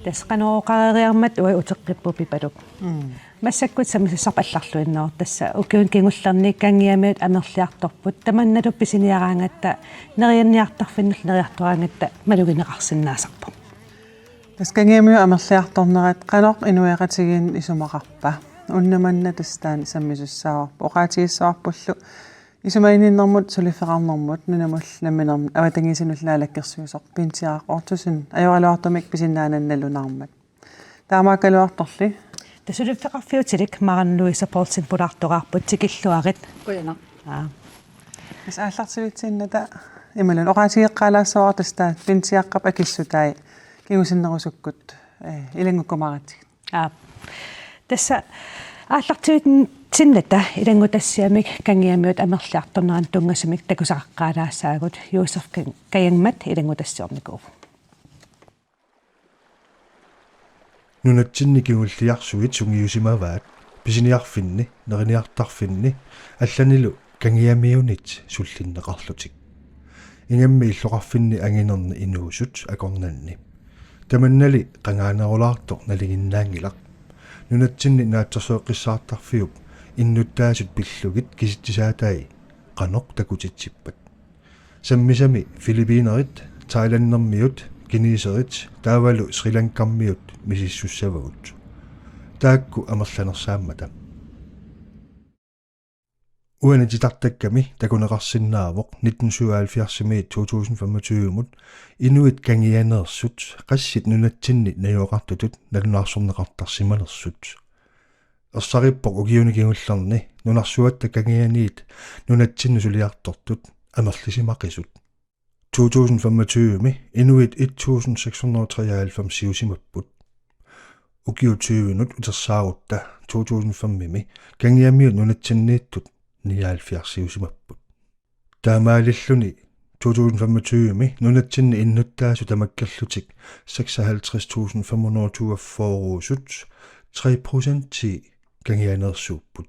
тасqanuoqaariarmat уа утеққиппу пипалук массаккут самисассарпалларлуинноор тасса укиун кингуллерни кангиамиут амерлиарторпут таманналу писиниараангатта нерианниартарфиннул нериартораангатта малугинеқарсинаасарпу тас кангиамиу амерлиарторнерат канеқ инуяқатигин исумақарпа уннаманна тастаани саммисуссаарпу оқаатигиссаарпуллу исумаининнэрмут сулиффеқарнэрмут нунамул намминерм аватангисинуллаалаккерсуусоқ пинтиаақ ортусин ajoralaartumik писиннаананналунаармат таамаакалуарторли тасулиффеқарфиутилик мараннуи саппортсин пулаартоқарпут тикиллуарит куяна ис ааллартивитсинната ималун оқаатигеққалаассоора тастаа пинтиаққап акиссутай кигусиннерусуккут илангуккумаратиг тасса ааллартивит синната илангутассиамик кангиамиут амерлиарторнеран тунгасумик такусаққалаассаагут юусеф каянгмат илангутассиорникуу нунатсинникигуллиарсугит сунгиусимаваат писиниарфинни нерiniartarfinni алланилу кангиамиунит суллиннеқарлутик ингамми иллоқарфинни ангинерни инуусут акорнанни таманнали қангаанерулаартоқ налигиннаангилақ нунатсинни наатсерсоэққиссаартарфиуп иннуттаасут пиллугит киситсисаатаи қаноқ такутитсиппат саммисами филиппинерит тайланнермиут кинисерит таавалу сриланкармиут мисиссуссавагут таакку амерланерсааммата уанатитартакками такунеқарсинаавоқ 1977 2025 инуит кангианерсут qassит нунатсинни наюоқартутут налунаарсорнеқартарсималерсут ерсариппоқ угиуникигуллерни нунарсуатта кангианиит нунатсинну сулиартортут амерлисимақисут 2025 инуит 1693 сиусимаппут укиутсуунут утерсаарутта 2005 кангиамиут нунатсиннииттут 79 сиусимаппут таамаалиллуни 2025 нунатсинни иннуттаасу тамаккерлутик 56542 3% кангианерсууппут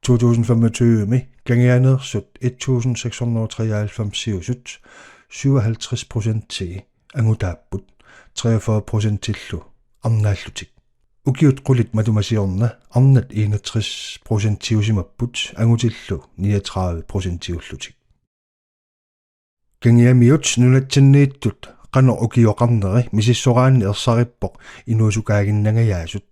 2025 кангианерсут 1693 сиусут 57% ангутааппут 43% арнааллутик укиут qullit матумасиорна арнат 61% сиусимаппут ангутиллу 39% сиуллутик кангиамиут нунатсиннииттут qano ukiоqarneri мисиссораанни ерсариппоқ инуусукаагиннагаяасут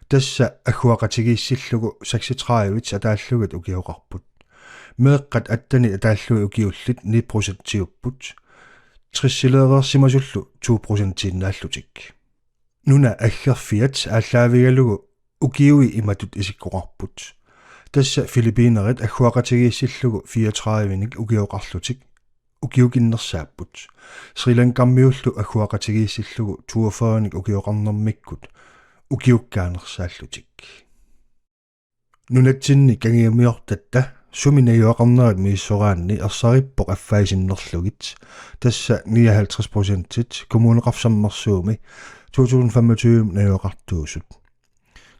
тасса аггуақатигииссиллугу 36 атааллугат укиоқарпут меэққат аттани атааллуи укиуллит 9% сиуппут триссилеерсимасуллу 2% синнааллутик нуна аггерфиат ааллаавигалугу укиуи иматут исиккоқарпут тасса филиппинерит аггуақатигииссиллугу 34-ник укиоқарлутик укиукиннерсааппут сриланкармиуллу аггуақатигииссиллугу 42-ник укиоқарнэрмиккут укиуккаанерсааллутик нунатсинни кангиамиортатта суминаюақарнерат мииссораанни ерсариппоқ аффаисиннерлугит тасса 59% коммунеқарсаммерсууми 2025 наюақартуусут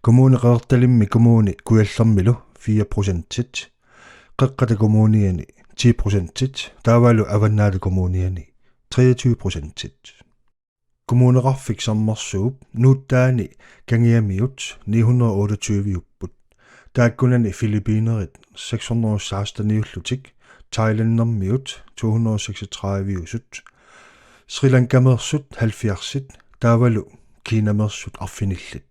коммунеқерталимми коммуни куяллермилу 4% қеққата коммуниани 10% таавалу аваннаалу коммуниани 23% коммунеқарфик саммерсууп нууттаани кангиамиут 928 юппут тааккунани филиппинерит 616 тайланнэрмиут 236 юсут сриланкамерсут 70 таавалу кинамерсут арфиниллит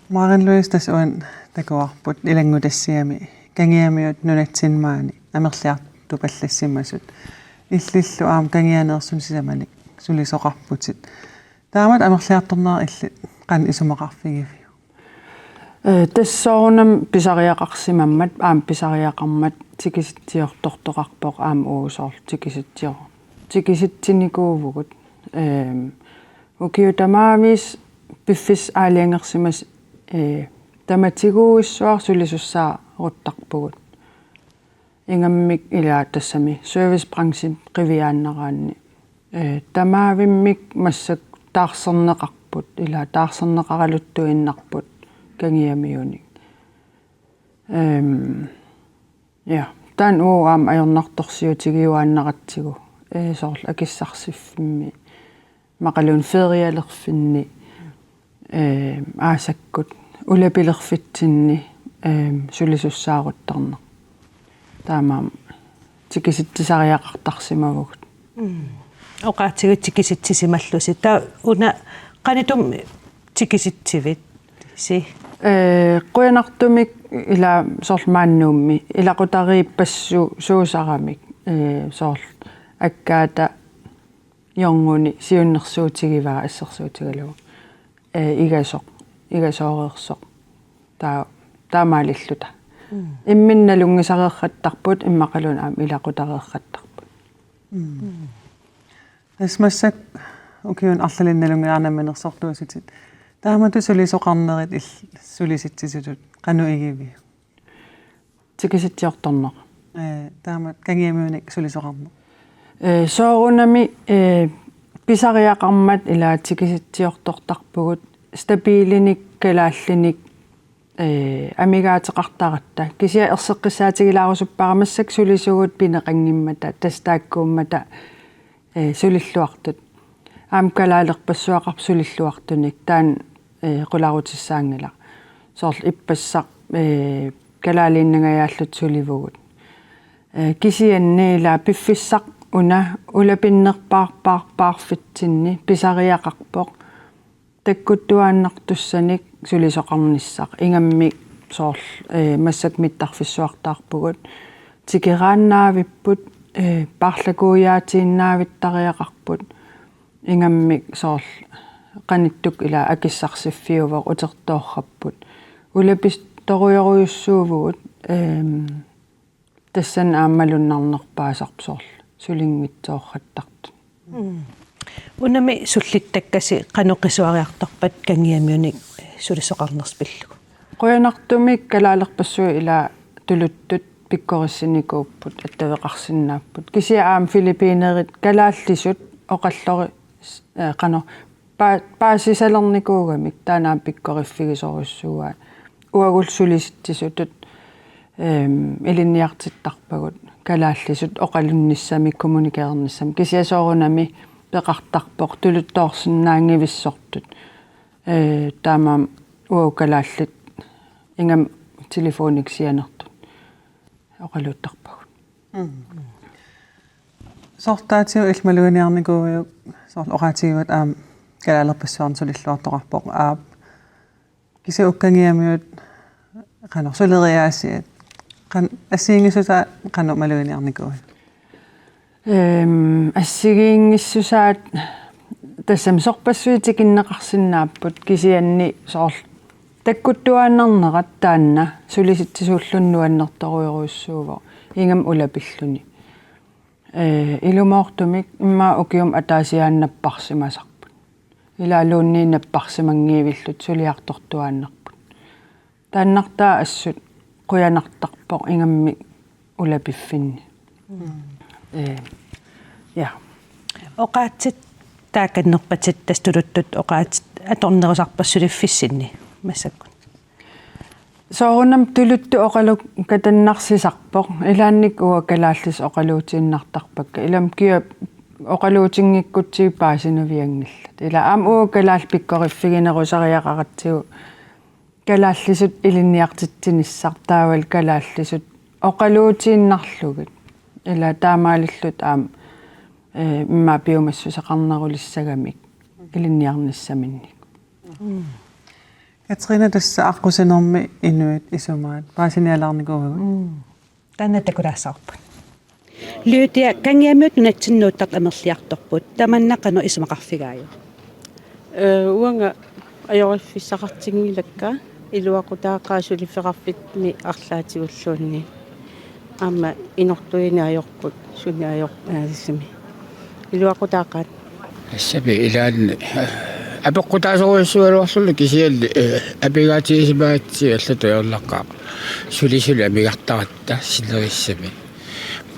Маранлуис тас уан такуарпут илангутассиами кангиамиут нунатсинмаани амерлиарту паллассимасут иллиллу аам кангианерсун сисаманик сулисоқарпутит таамат амерлиарторнера илли qan исумақарфигиви тассоорнам писариақарсимаммат аам писариақармат тикиситтиортортоқарпоқ аам уусоор тикиситтиникуувгут укиутамаавис пиффис аалиангерсимас таматигууиссуар сулисуссаа руттарпугут ингаммик илаа тассами сервис брансин қивиааннераанни тамаавиммик массак таарсернеқарпут ила таарсернеқаралуттуиннарпут кангиамиуник я тан уам ajornartorsiutigиуааннератсигу сорл акиссарсиффимми мақалун фериалерфинни аасаккут улапилерфитсинни сулисуссааруттарнер таамаам тикиситтисариақартарсимавгут оqaатигут тикиситсисималлуси таа уна канитум тикиситсивит си қуянартумик ила сорлмааннуумми илақутарииппассу суусарамик сорл аккаата йонгуни сиуннерсуутигиваа ассерсуутигалугу игасоореерсоқ таамаалиллута имминналунгисареерраттарпут иммақалун аам илақутареерраттарпут эсмассак укиун арлалинналунгиарнамминерсортууситит таамату сулисоқарнерит сулиситсисутут кануигиви тикиситсиорторнеқ таамат кангиамиуник сулисоқарнер соорунами писариақармат ила тикиситсиортортарпугут стабилиник калааллиник амигаатеқартаратта кисиа ерсеққиссаатигилаарусуппарамассак сулисугут пинеқангиммата тастааккууммата сулиллуартут аам калаалерпассуақарп сулиллуартуник таан қуларутиссаангала сорл иппассақ калаалииннагаяаллут суливугут кисианнеила пиффиссақ уна улапиннерпаарфитсинни писариақарпоқ таккуттуааннартуссаник сулисоқарниссақ ингамми сорл массак миттарфиссуартаарпугут тикерааннаавиппут парлакууяатииннаавиттариақарпут ингамми сорл qaниттук ила акиссарсиффиувоқ утертоорраппут улапис торуйоруйуссуувгут тассан ааммалуннарнерпаасарп сорл сулингитсоорраттарту унами суллиттаккаси каноқисуариартарпат кангиамиуник сулисоқарнерспиллу қуянартумик калаалерпассуи ила тулуттут пиккориссиникууппут аттавеқарсинааппут кисиа аам филиппинерит калааллисут оқаллори қано паасисалерникуугамик таанаам пиккориффигисоруссуаа уагул сулиситтисутут илинниартиттарпагут калааллисут оқалунниссами коммуникеерниссами кисиасоорунами пеқартарпоқ тулуттоорсинаангивиссортут таамаам уау калааллит ингам телефоник сианертут оқалуттарпагут сортаатиу илмалуиниарникууйук сорл оqaатигуат аам калаалерпассуарн сулиллуартоқарпоқ аап киса уккангиамиут qano солериаасиат qan ассиингисута qano малуиниарникууй ассигиингиссусаат тассам сорпассуитикиннеқарсинааппут кисианни сорл таккуттуааннарнерат таанна сулиситсисууллуннуаннерторуйоруйуссуувоо ингам улапиллуни илумоортумик имма укиум атаасиааннаппарсимасарпут илаалууннииннаппарсимангиивиллут сулиартортуааннерпут тааннартаа ассут қуянартарпоқ ингамми улапиффинни я оqaатсит тааканнерпатит тастулуттут оqaатит аторнерусарпассулиффиссинни массаккут соорунам тулутту оқалук катаннарсисарпоқ илаанник уа калааллис оқалуутииннартарпакка илам киа оқалуутингиккутсигипаасинувиангиллат ила аам уа калаал пиккориффигинерусариақаратсигу калааллисут илинниартитсиниссар таавал калааллисут оқалуутииннарлугит ила таамаалиллут аам имма биумассусақарнерулиссагамик илинниарниссаминник Katrina tässä аққусинерми инуит исумаат паасиниалаарникуугут танатакулаасаарпут лютиа кангиамиут нунатсиннууттарт амерлиарторпут таманнақано исумақарфигааю уанга ajorifissaqartingilakka iluaqutaaqaasuliferarfitmi арлаатигуллуунни аама инортуинаajorput суниajorpaasimi iluaqutaaqaat ассапи илаан апеққутаасоруйуссуалуарсулу кисиалли апигаатигисимаатси аллатуйорлаққаа сулисули амигартаратта силериссами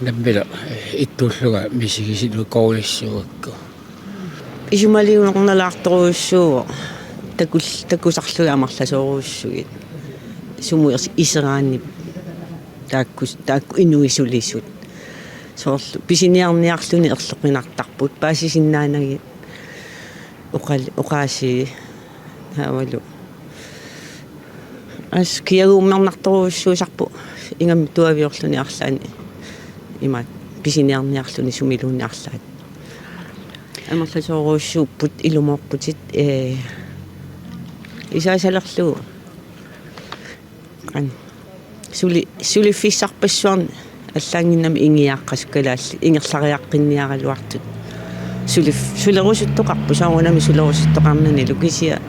наммила иттууллуга мисигисину коолиссуакку исумалиунерналаарторуйссуу такусарлуи амарласооруйссугит сумуерс исерааннип таакку инуисулисут соорлу писиниарниарлуни ерлоқинартарпут паасисиннаанаги оқааси хаавалу ас киагууммернарторуйссуусарпу ингамми туавиорлуни арлаани имаат писиниарниарлуни сумилуунниарлаат амерласооруйссууппут илумоорпутит исаасалерлуу ан сулиффиссарпассуарни аллаангиннами ингиааққасуккалаалли ингерлариаққинниаралуартут сулерусуттоқарпу саагунами сулерусуттоқарнани лукисия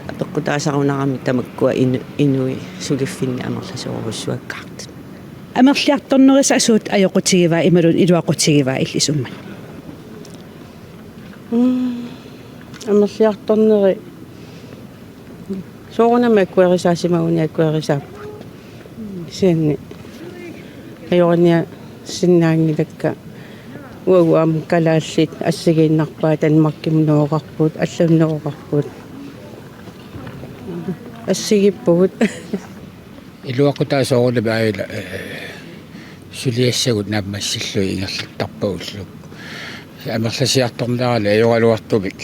апеққутаасарунарами тамаккуа инуи сулиффинни амерласооруйссуаккаартут амерлиарторнериса асуут аёқутигиваа ималун илуақутигиваа иллисумман амерлиарторнери соорунами аккуэрисаасимагуни аккуэрисааппут сианни аёрния синнаангилакка уагуам калааллит ассигииннарпаа танмаркимнуоқарпут аллуннуоқарпут ассигиппугут илуақутаасоорулами аила сулиассагут нааммассиллуи ингерлаттарпагуллук амерласиарторнерала аёралуартумик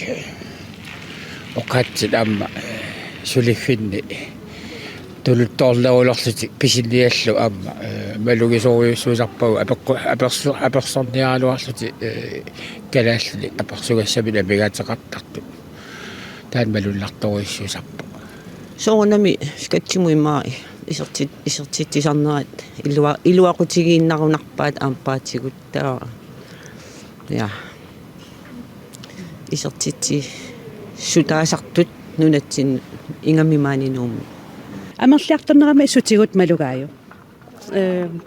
оқаатсит аама сулиффинни тулуттоорлаулерлути писилиаллу аама малугисориуссуусарпагу аперсорниаралуарлути калааллини аперсугассамина мегаатеқартартут таан малулларторуиссуусарпа соорунами скатсимуимаа исертитисарнерат илуақутигииннарунарпаат аампаатигуттаа я исертити сутаасартут нунатсин ингаммимаанинуумми амерлиарторнерама исутигут малугааю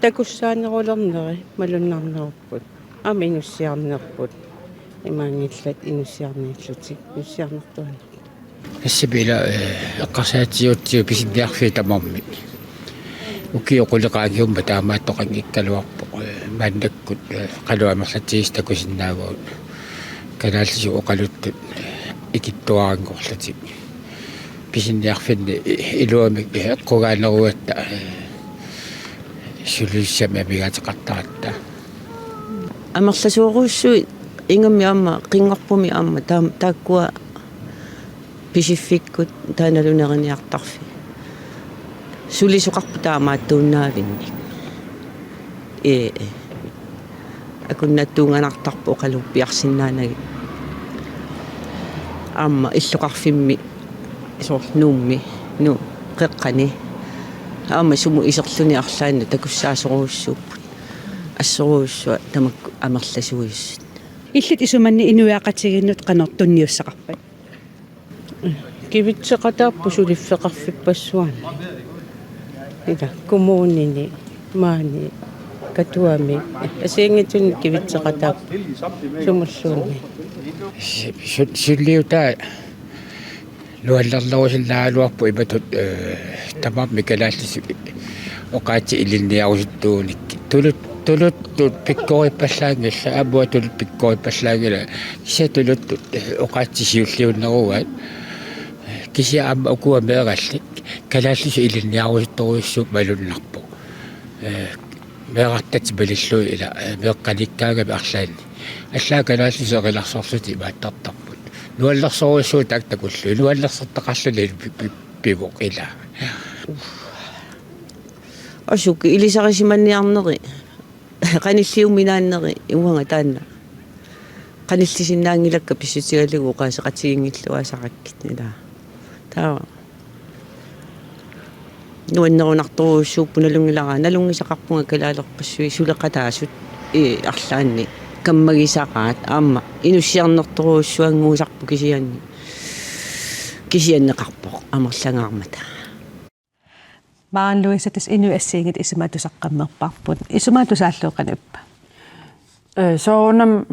такуссаанерулернери малуннарнеруппут аминуссиарнерпут имаангиллат инуссиарнииллутик нуссиарнертуани ассабила эққарсаатиуттиу писинниарфи тамарми укиоқулеқаагиумма таамааттоқангиккалуарпо мааннаккут қалуамерлатигис такусиннаагуут канааллису оқалуттут икиттуарангорлатик писинниарфинни илуамик эққугаанеруатта сулиссами мигаатеқартаратта амерласууруссуи ингамми аама қингорпуми аама тааккуа писиффиккут тааналунериниартарфи сулисоқарпу таамааттууннаавинни акуннаттуунганартарпу оқалуппиарсиннаанаги аама иллоқарфимми соорлнуумми ну қеққани аама суму исерлуни арлаанна такуссаасоруйуссууппут ассоруйуссуа тамакку амерласуиссут иллит исуманни инуяақатигиннут қанертунниуссақарпат кивитсеқатааппу сулиффеқарфиппассуани ида коммуунини маани катуами асингитсун кивитсеқатаап сумуллуунни суллиута нуаллерлерусиллаалуарпу иматут тамарми калааллису оқаати илинниарусуттууник тулуттут пиккориппаллаангилла абуа тулут пиккориппаллаангила кися тулуттут оқаати сиуллиуннеругаат кися аама укуа меэраллик калааллису илинниарусутторуиссууп малуннарпу меэрартат балиллуи ила меэққаликкаагами арлаани аллаа калааллису эқиларсорлути имааттартарпут нуаллерсоруиссуу таактакуллу нуаллерсертақарлуни пивоқ ила асуки илисарисиманниарнери каниллиуминааннери иуанга таанна каниллисиннаангилакка писсутигалигу qaasaqatigiнгиллуасараккит нила таа нуаннерунарторуйуссууппу налунгисақарпунга калаалерпассуи сулеқатаасут арлаанни каммагисақаат аама инуссиарнерторуйуссуангуусарпу кисианнеқарпоқ амерлангаармата маанлуисатас инуассиингит исуматусаққаммерпарпут исуматусааллуоқанаппа соонам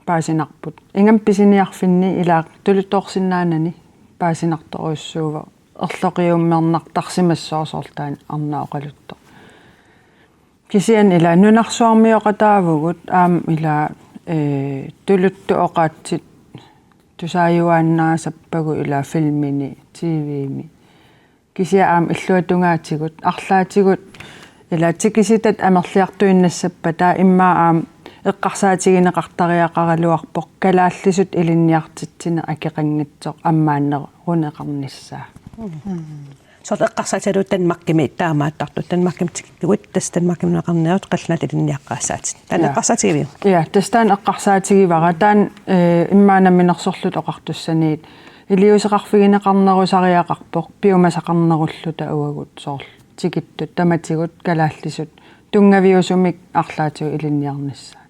паасинарпут ингам писиниарфинни илаақ тулутоорсиннаанани паасинарторуйуссуува ерлоқиуммернартарсимассоорсоортаан арнаоқалутто Kisian ila nunarsuarmioqataavugut ila tuluttuoqaatsit tusaajuaannaasappagu ila filmini TV-mi kisia illuatungaatigut arlaatigut ila tikisitat amerliartuinnassappa taa immaa eqqarsaatigineqartariaqaraluarpoq kalaallisut ilinniartitsina akeqangitsoq ammaanneruneqarnissaa Sort eqqarsaatilu tanmakkimi taamaattartu tanmakkimtikkugut tas tanmakkimneqarniarut qallnaat ilinniaqqaassaatit tan eqqarsaatigivi ja tastaan eqqarsaatigivaqa taan immaanamminersorlut oqartussaniit iliuseqarfigineqarnerusariaqarpoq piumasaqarnerulluta uagut soorl tikittut tamatigut kalaallisut tungaviusumik arlaatigu ilinniarnissaa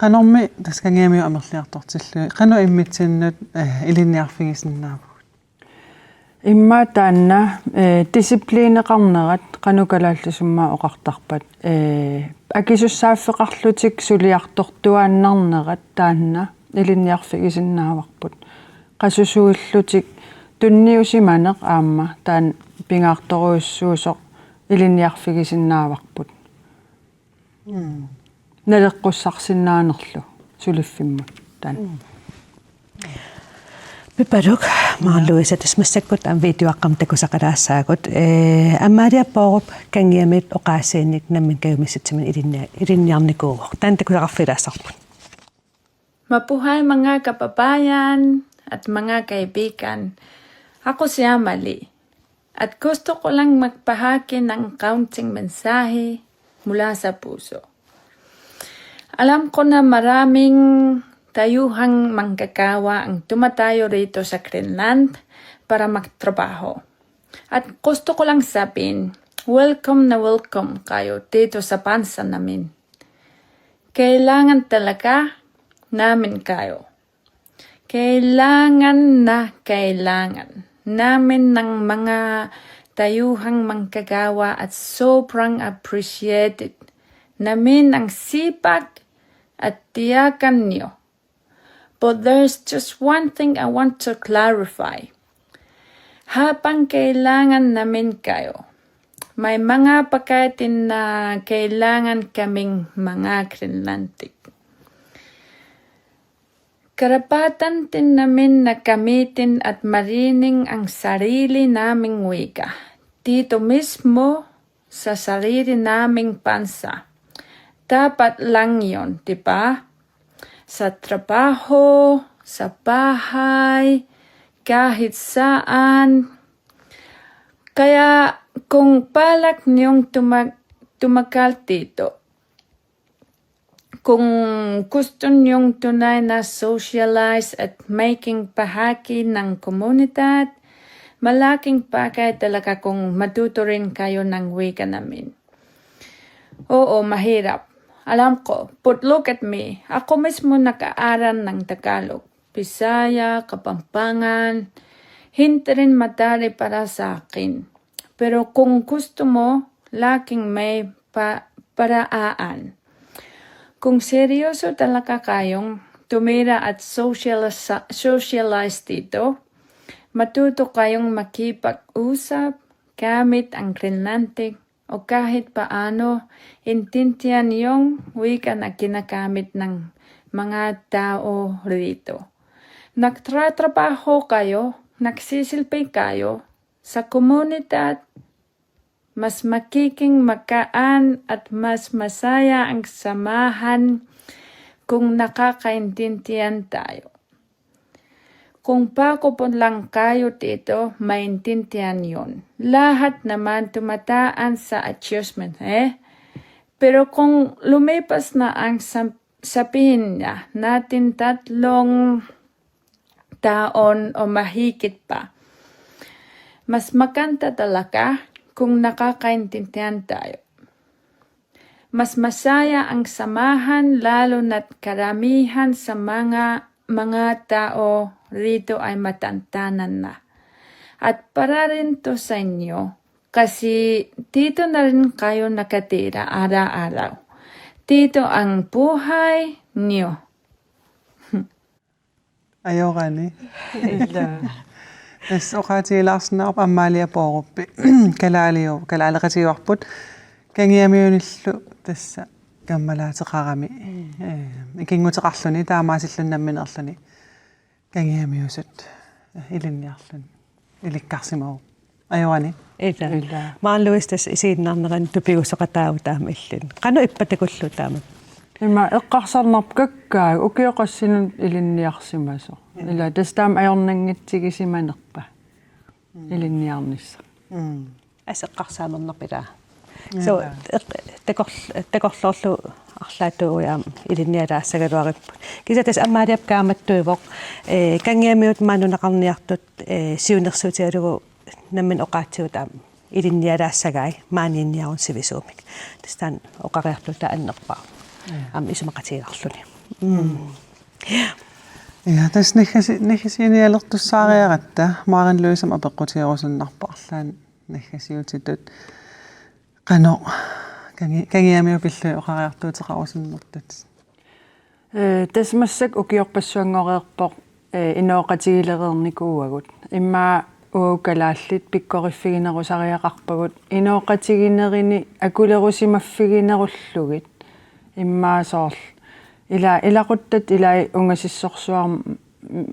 qanormi taskangiamio amerliartortillu qanu immitsinnut ilinniarfigisinnaava imma taanna disipliineqarnerat qanukalaallisummaa oqartarpat akisussaaffeqarlutik suliartortuaannarnerat taanna ilinniarfigisinnaavaqput qasusuullutik tunniusimaneq aamma taan pingaartoruussuusoq ilinniarfigisinnaavaqput naleqqussarsinnaanerlu suliffimmat taan Piparuk maanluisa tasmassakkut am videoaqqamtakusaqalaassaagut ammaaliapporup kangiamit oqaassiinnik nammin kayumissatsamin ilinniarnikuugu taantakusaqarfilaassarput Mabuhay mga kababayan at mga kaibigan. Ako si Amali at gusto ko lang magpahagi ng kaunting mensahe mula sa puso. Alam ko na maraming tayuhang manggagawa ang tumatayo rito sa Greenland para magtrabaho. At gusto ko lang sabihin, welcome na welcome kayo dito sa bansa namin. Kailangan talaga namin kayo. Kailangan namin ng mga tayuhang manggagawa at sobrang appreciated namin ang sipag at tiyakan niyo. But there's just one thing I want to clarify. Habang kailangan namin kayo, may mga pagkain na kailangan kaming mga Greenlandic. Karapatan din namin na gamitin at marining ang sarili naming wika. Dito mismo sa sarili naming bansa. Dapat lang yon, di ba? Sa trabaho, sa bahay, kahit saan. Kaya kung balak niyong tumagal dito, kung gusto niyong tunay na socialize at making bahagi ng komunidad, malaking bagay talaga kung matuto rin kayo ng wika namin. Oo, mahirap. Alam ko, but look at me. Ako mismo nag-aaral ng Tagalog, Bisaya, Kapampangan. Hindi rin madali para sa akin. Pero kung gusto mo, laging may paraan. Kung seryoso talaga kayong tumira at socialize dito, matuto kayong makipag-usap gamit ang Greenlandic o kahit paano intindihan yung wika na ginagamit ng mga tao rito. Nagtatrabaho kayo, nagsisilbi kayo sa komunidad, mas magiging magaan at mas masaya ang samahan kung nakakaintindihan tayo. Kung bago po lang kayo dito, maintindihan yon. Lahat naman tumataan sa adjustment, Pero kung lumipas na ang sabihin niya natin 3 taon o mahigit pa, mas maganda talaga kung nakakaintindihan tayo. Mas masaya ang samahan lalo na't karamihan sa mga tao rito ay matantanan na. At para rin to sa inyo, kasi dito na rin kayo nakatira araw-araw. Dito ang buhay niyo. Ayoko ni. Es oqaatigilaarsinnaarp ammaaliapooruppi kalaalakatiuarput кангиамиуниллу тасса каммалаатеқарами икингутеқарлуни таамаасиллуннамминерлуни кангиамиусут илинниарлун иликкарсимау ajorani Ila. Maan luistas isiinnarneran tupigusoqataavu taama illun. Qanu ippatakullu taama. Ima eqqarsarnarp kakkaa ukioqassinun ilinniarsimaso. Ila tastaam ajornanngitsigisimanerpa. Ilinniarnissa. Aseqqarsaamernerpilaa. So takorlorlu арлаатууяам илинниалаассагалуариппут кисатас аммаалиап кааматтуивоқ кангиамиут маанунеқарниартут сиунерсуутиалугу наммин оқаатсуутаам илинниалаассагай маанинниарун сивисуумик тастан оқариартута аннерпаа ам исумақатигарлуни ja tas nihisiinialерtussaaриаратта maarinluisam апеққутиерусуннарпарлаан нихисиутитут qano kangiamio pillu oqariartuutiqarusуннэртут тасмассак укиорпассуангореерпоқ инооқатигилерерникууагут иммаа уукалааллит пиккориффигинерусариақарпагут инооқатигинерини акулерусимаффигинеруллугит иммаасоорл илақуттат илай унгасиссорсуар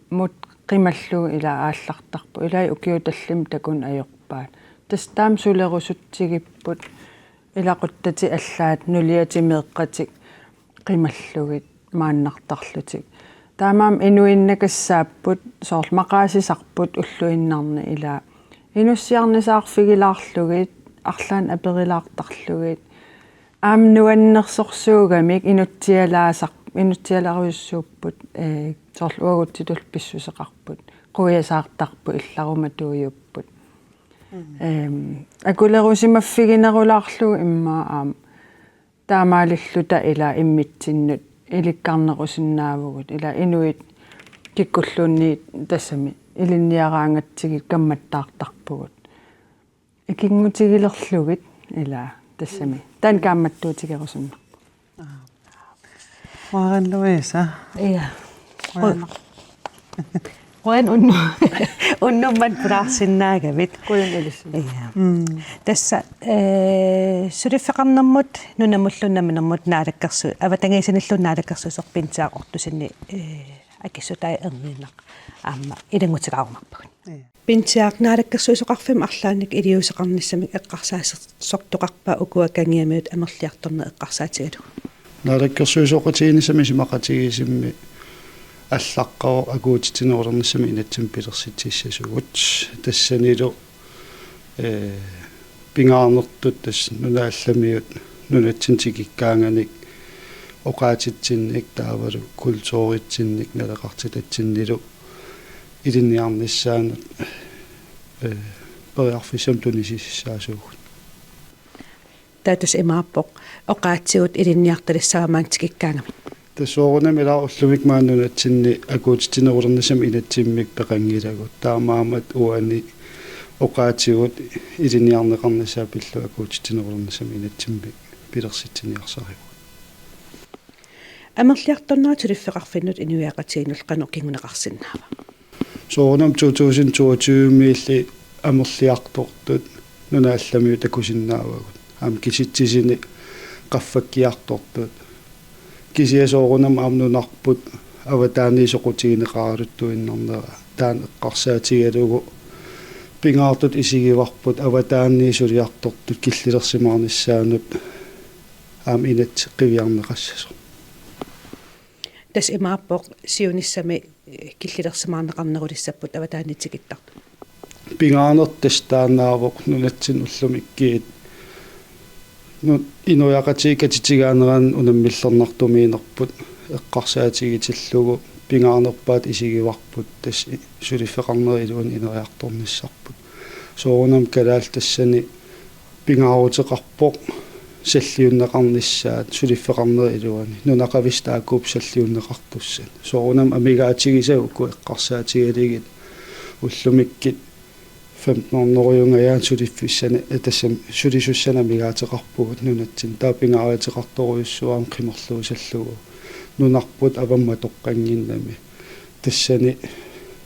мут қималлу ила ааллартарпу илай укиуталлим такун аёрпаат тастаам сулерусутсигиппут илақуттати аллаат нулиатимеэққатик қималлугит мааннартарлутик таамаам инуиннакассааппут соорл мақаасисарпут уллуиннарни илаа инуссиарнисаарфигилаарлугит арлаан аперилаартарлугит аам нуаннерсорсуугамик инутсиаларуйуссууппут соорл уагуттитул писсусеқарпут қуясаартарпу илларуматуйуппут акулерусимаффигинерулаарлу иммаа аам таамаалиллута ила иммитсиннут иликкарнерусиннаавгут ила инуит киккуллуунни тассами илинниараангатсигит камматтаартарпугут икингутигилерлугит ила тассами таан каамматтуутигерусунна maarinluisa iya Quen unnumman praarsinnaagavit kuyan ilissi iya tassa suriffeqarnermut nunamullunnaminermut naalakkersu avatangiisinillunaalakkersusorpintiaqortusinni akissutai erniinaq aamma ilangutiqarumarpagun pintiaq naalakkersuusoqarfim arlaanik iliuseqarnissamik eqqarsaasersortoqarpa ukua kangiamiut amerliartorne eqqarsaatigalu naalakkersuusoqatiinisami simaqatigisimmi аллаққао агуутитинерулерниссами инатсим пилерситсиссасугут тассанилу пингаарнертут тас нунаалламиут нунатсинтикиккаанганик оқаатитсинник таавалу культууритсинник налеқартилатсиннилу илинниарниссаанут периарфисам тунисиссаасуугут таатус имааппоқ оқаатсиут илинниарталиссаамаантикиккаангами тасоорунами лаарлувик мааннунатсинни акуутитинерулернисами инатсиммик пеқангилагут таамаамат уани оқаатигут илиниарнеқарнисаа пиллу акуутитинерулернисами инатсиммик пилерситсиниарсариву амерлиарторнаа тулиффеқарфиннут инуяақатигинул қанеқкингунеқарсиннаава соорунам 2022 милли амерлиартортут нунаалламиу такусиннаавагут аам киситсисини qaffakkiartortut кисиасоорунам аамнунарпут аватааниисоқутигинеқаралуттуиннарнера таан эққарсаатигалугу пингаартут исигиварпут аватааниисулиартортут киллилерсимаарниссаанут аам инат қивиарнеқассасо тас имааппоқ сиуниссами киллилерсимаарнеқарнерулиссаппут аватааниитсигиттарту пингаарнертас таанаавоқ нунатсин уллумиккиит ну инуяқатигатитигаанеран унаммиллернартумиинерпут эққарсаатигитиллугу пингаарнерпаат исигиварпут тас сулиффеқарнерилуун инуяарторниссарпут соорунам калаал тассани пингаарутеқарпоқ саллиуннеқарниссаат сулиффеқарнерилуани нунақавистааккуп саллиуннеқартуссат соорунам амигаатигисагукку эққарсаатигалигит уллумиккит 15-норюнгаяан сулиффиссана тассам сулисуссана мигаатеқарпугут нунатсин таапингаариатеқарторуйуссуаам қимерлуусаллугу нунарпут авамма тоққангиннами тассани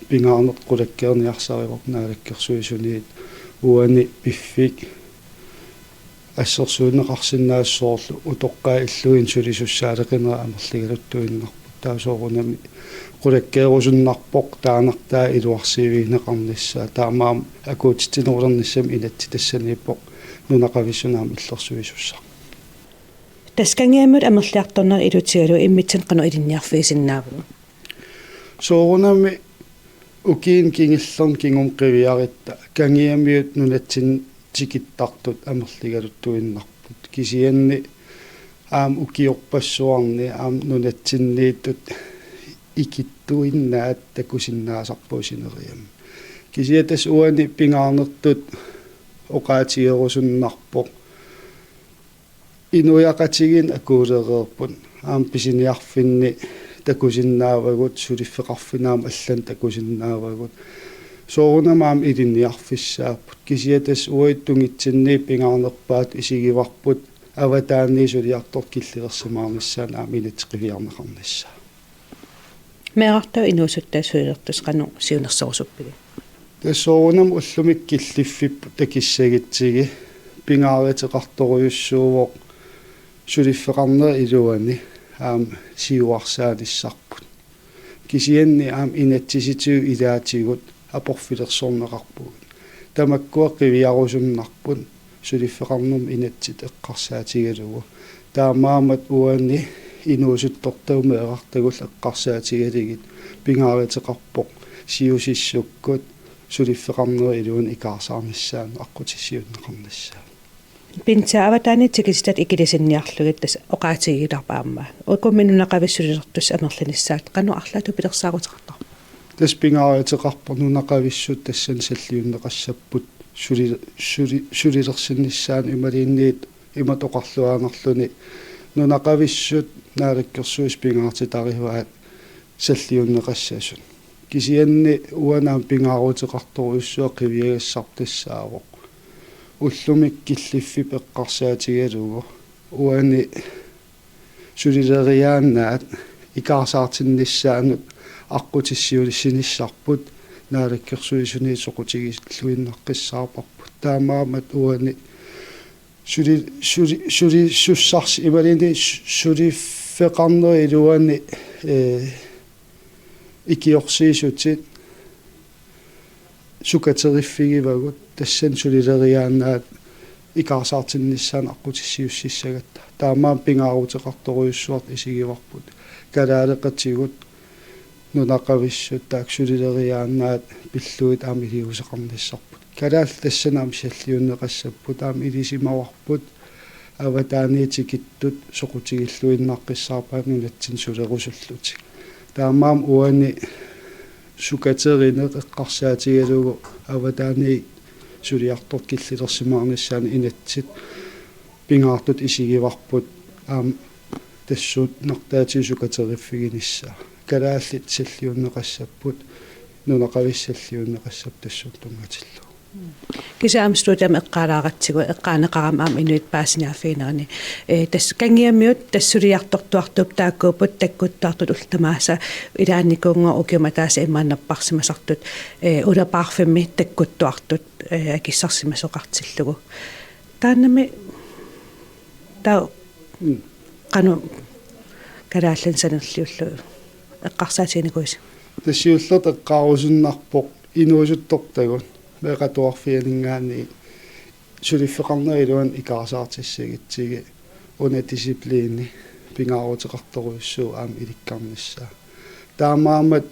пингаарнеқ қулаккерниарсаривоқ наалаккерсуисуниит уани пиффик ассерсуунеқарсинаассоорлу утоққаа иллуин сулисуссаалеқинера амерлигалуттуиннарпут таасоорунами qulakkeerusуннарпоқ таанартаа илуарсиивиинеқарниссаа таамаам акуутитинерулерниссам инатти тассанииппоқ нунақависсунаам иллерсуисуссаа таскангиамут амерлиарторнер илутигалу иммитсин қано илинниарфиисиннаавгу соорунами укиин кингиллерн кингум қивиаритта кангиамиут нунатсин тикиттартут амерлигалуттуиннарпут кисианни аам укиорпассуарни аам нунатсиннииттут икиттуиннаат такусиннаасарпуусинериам кисиатас уани пингаарнертут оқаатиерусуннарпоқ инуяқатигин акуулереерпут аам писиниарфинни такусиннаавагут сулиффеқарфинаам аллан такусиннаавагут соорунамаам илинниарфиссааппут кисиатас уиттунгитсинни пингаарнерпаат исигиварпут аватаанни сулиартор киллерсимаарниссаан аам инатеқивиарнеқарниссаа меартаа инуусуттаасуилертус қано сиунерсорусуппиги тассоорунам уллумик киллиффип такиссагитсиги пингааритеқарторуйуссуувоқ сулиффеқарнера илуани аам сиуарсааниссарпут кисианни аам инатсиситиу илаатигут апорфилерсорнеқарпугут тамаккуа қивиарусуннарпут сулиффеқарнум инатсит эққарсаатигалугу таамаамат уани инуусуттортауме эқартагул эққарсаатигалигит пингааритеқарпоқ сиусиссуккут сулиффеқарнера илуун икаарсаарниссаан аққутиссиуннеқарниссаа пинцааватаани тикистат икилисинниарлугит тас оқаатигиларпаамма укумминунақависсулилертус амерланиссаат қано арлаату пилерсаагутеқартар тас пингааритеқарпо нунақависсут тассан саллиуннеқассаппут сулилерсинниссаан ималиинниит иматоқарлуаанерлуни нунақависсут наалаккерсуис пингаартитариваат саллиуннеқассасут кисианни уанаам пингаарутеқарторуйуссуа қивиагассартассаавоқ уллумик киллиффи пеққарсаатигалугу уани сулилериааннаат икаарсаартинниссаанут аққутиссиулиссиниссарпут наалаккерсуисуни соқутигиллуиннаққиссаарпарпут таамаамат уани сули суссарс ивалини сулиффеқарнери илуани икиорсиисутит сукатериффигивагут тассан сулилериааннаат икаарсаартинниссаан аққутиссиуссиссагатта таамаам пингаарутеқарторуйуссуарт исигиварпут калаалеқатигут нунақависсут таак сулилериааннаат пиллуит аами илиусеқарниссарпут калаал тассанаам саллиуннеқассаппут аами илисимаварпут аватааниитикиттут соқутигиллуиннаққиссаарпаат нунатсин сулерусуллутик таамаам уани сукатеринеқ эққарсаатигалугу аватаани сулиартор киллилерсимаарниссаани инатсит пингаартут исигиварпут аам тассуут нартаати сукатериффигиниссаа калааллит саллиуннеқассаппут нунақависсаллиуннеқассап тассуут тунгатиллу кисаамстуутам эққалааратсигу эққаанеқарам аам инуит паасиниарфиинерани тас кангиамиут тассулиартортуартуп тааккуупут таккуттаартут ултамааса илаанникуунга укиуматааса иммааннаппарсимасартут улапаарфимми таккуттуартут акиссарсимасоқартиллугу тааннами таа кану карааллан санерлиуллу эққарсаатиникуис тассиуллерт эққаарусуннарпоқ инуусуттортагут меқатуарфианингаани сулиффеқарнери илуан икаарсаартиссагитсиги уна дисциплини пингаарутеқарторуйуссуу аама иликкарниссаа таамаамат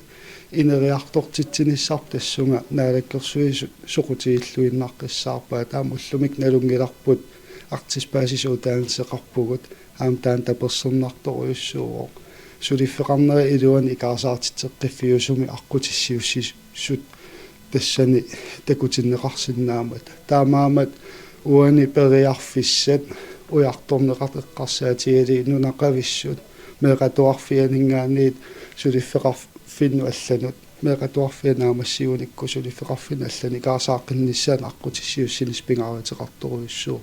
инериартортитсиниссар тассунга наалаккерсуисут соқутигиллуиннаққиссаарпаа таама уллумик налунгиларпут артиспаасисуутаансеқарпугут аама таан таперсернарторуйуссуувоо сулиффеқарнери илуан икаарсаартитсеққиффиусуми аққутиссиуссисут тассани такутиннеқарсинаамат таамаамат уани периарфиссат уярторнеқарт эққарсаатигали нунақависсут меқатуарфианингаанниит сулиффеқарфинну алланут меқатуарфианаамассиуникку сулиффеқарфин аллани каасааққинниссаан аққутиссиуссинис пингааритеқарторуйуссуу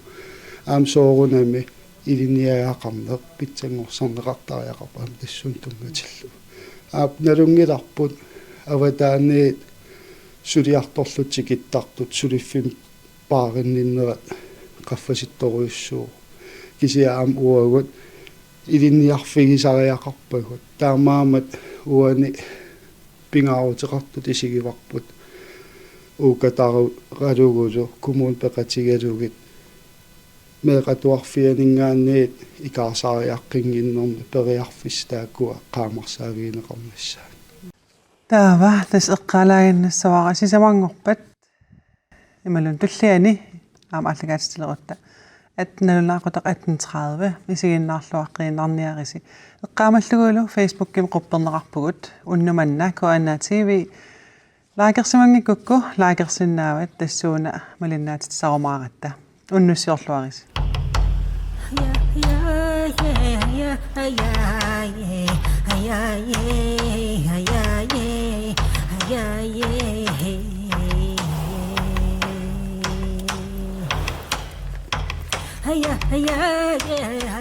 аам соорунами илиниаақарнеқ питсангорсарнеқартариақарпаам тассун тунгатиллу аап налунгиларпут аватааниит сулиарторлутикиттартут сулиффим пааринниннерат qaffasittoruissuuq kisiaam uagut ilinniarfigisariaqarpagut taamaamat uani pingaaruteqartut isigivarput uukataru ralugulu kumuun peqatigalugit meeqatuarfianingaanniit ikaarsaariaqqinginnermi periarfis taakkua qaamarsaagiineqarnassaan taava tas eqqaalaaginnassavaqa sisamangorpat imalun tulliani aam allagaatistilerutta atnalunaaqutaq 18 isiginnaarluaqqinarniarisi eqqaamalluguulu facebookim qupperneqarpugut unnumanna koanna tv laakersimangikukku laakersinnaavat tassuuna malinnaati sarumaaqatta unnussiorluaris yeah.